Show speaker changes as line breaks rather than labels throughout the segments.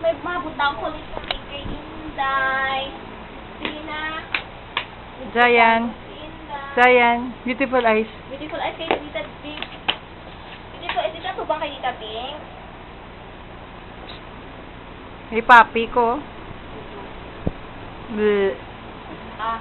may mabutang ko nito kay Inday. Sige na.
Zayan.
Inday.
Zayan. Beautiful eyes.
Beautiful eyes kay Tita Pink. Beautiful eyes. Ito ba kay Tita Pink?
Hey, papi ko. Bleh.
Ah.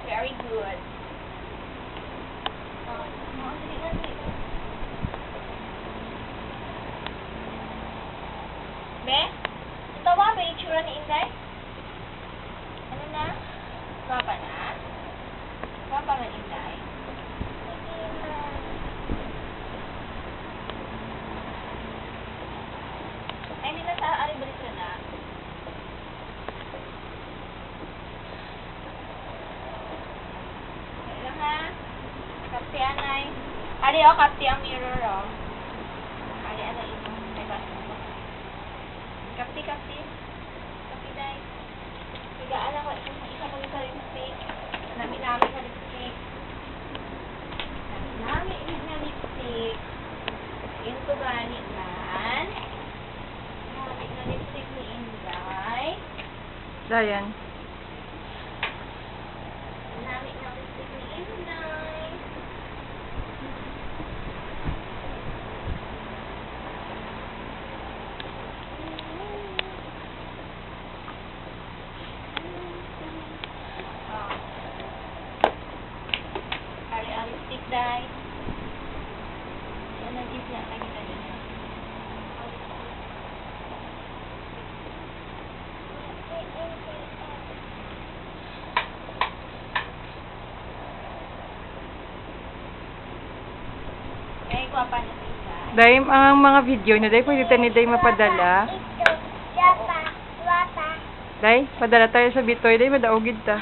Very good. Be? Tawa ba yung itsura ni Inday? Ano na? Gwapa na? Gwapa na Inday? Ay, hindi na sa aribalis ka na. Kailan ha? Kapti anay. Ari o, kapti ang mirror o. Ari anay ito. Ay, basta mo. Kapti. Kapti day. Higaan ako. Isa ko sa lipstick. Namin sa lipstick. Namin na lipstick. Yun ko gani man. Namin na lipstick ni Inday.
Zayan.
Namin na lipstick ni Inday. Ari lipstick day. Yan ang gis niya lagi kanina. Ay, guwapa na si Inday.
Dahil ang mga video na dahil pwede tayo ni Day mapadala. Day, padala tayo sa Bitoy. Day, madaugid ta.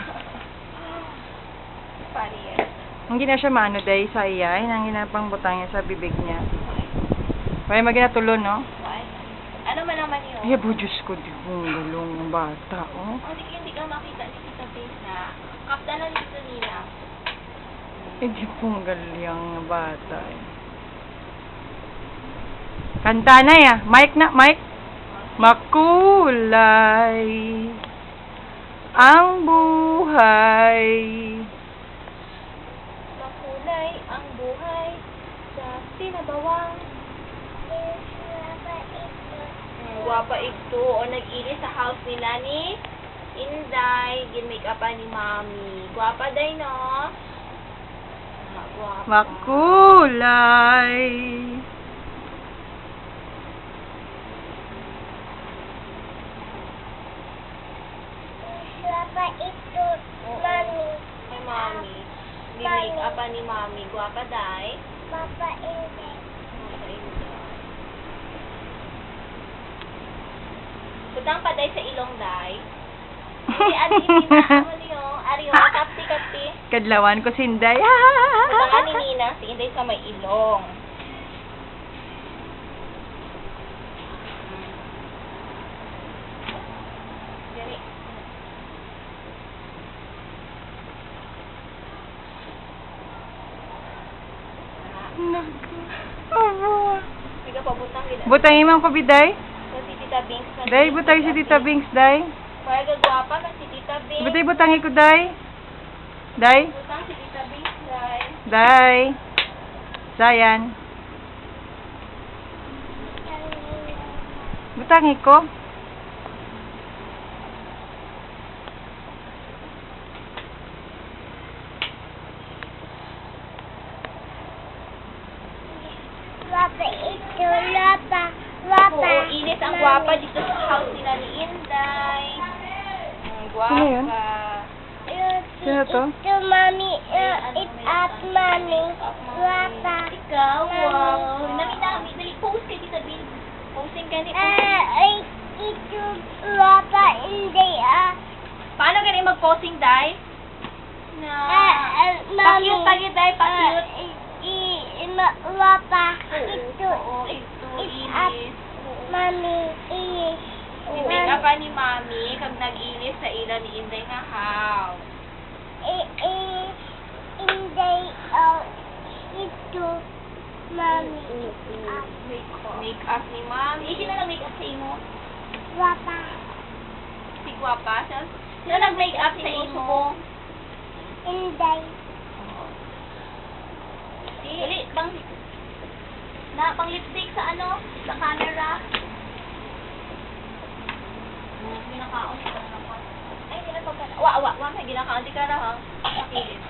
Pari yan.
Hindi na siya maano Day sa iya. Ang ginapang butang niya sa bibig niya. Kaya maginatulo, no?
Why? Ano man naman yun?
Ay, abo, Diyos ko. Di ko gulong ng bata, oh.
Hindi ka makita ni Tita Base na kapdalan dito nila.
Hindi pong galyang na bata, eh. Kanta na, ya. Mic na, mic. Makulay ang buhay.
Makulay ang buhay sa sinabawang. Guwapa ito. O nag-ilis sa house nila ni Inday. Gin-make upan ni Mami. Guwapa day, no? Guwapa.
Makulay.
Oo. Kay Mami. Gin-make upan ni Mami. Guwapa day. Guwapa Inday. Butang pa day sa ilong day. Ari niyo, kapti.
Kadlawan ko sinday.
Butang ni Nina, si Inday sa may ilong. Dali.
Naku. Abo.
Sige pa butang gina.
Butang imang ko biday.
So si Tita Binks na.
Day, butang si Tita Binks, day.
Para gagwapa na si Tita Binks.
Butay butangi ko, day. Day.
Butang si Tita Binks, guys.
Day. Zayan. Butangi ko. Oo,
inis ang gwapa dito sa house nila ni Inday. Ang gwapa.
Sino yun? Sino to?
Ito, mami. It's at mami. Guwapa.
Ikaw, wow. Nami, dali, post ka dito, Bin. Posting ka ni
Ito, guwapa. Hindi,
Paano ganun mag-posting, Day? Na.
mami.
Pakiyot, Day, pakiyot. pag nag-ilis sa ila ni Inday nga how?
Inday, ito, mami,
Make up ni Mami. Sino nag-make up sa imo?
Papa,
Si Guapa? Sino nag-make up sa imo?
Inday,
Dili, pang lipstick sa ano? Sa camera? Ginakaon ka na. Ay, hindi na pagkana. Wa, may ginakaon. Di ka na ha? Pakilit.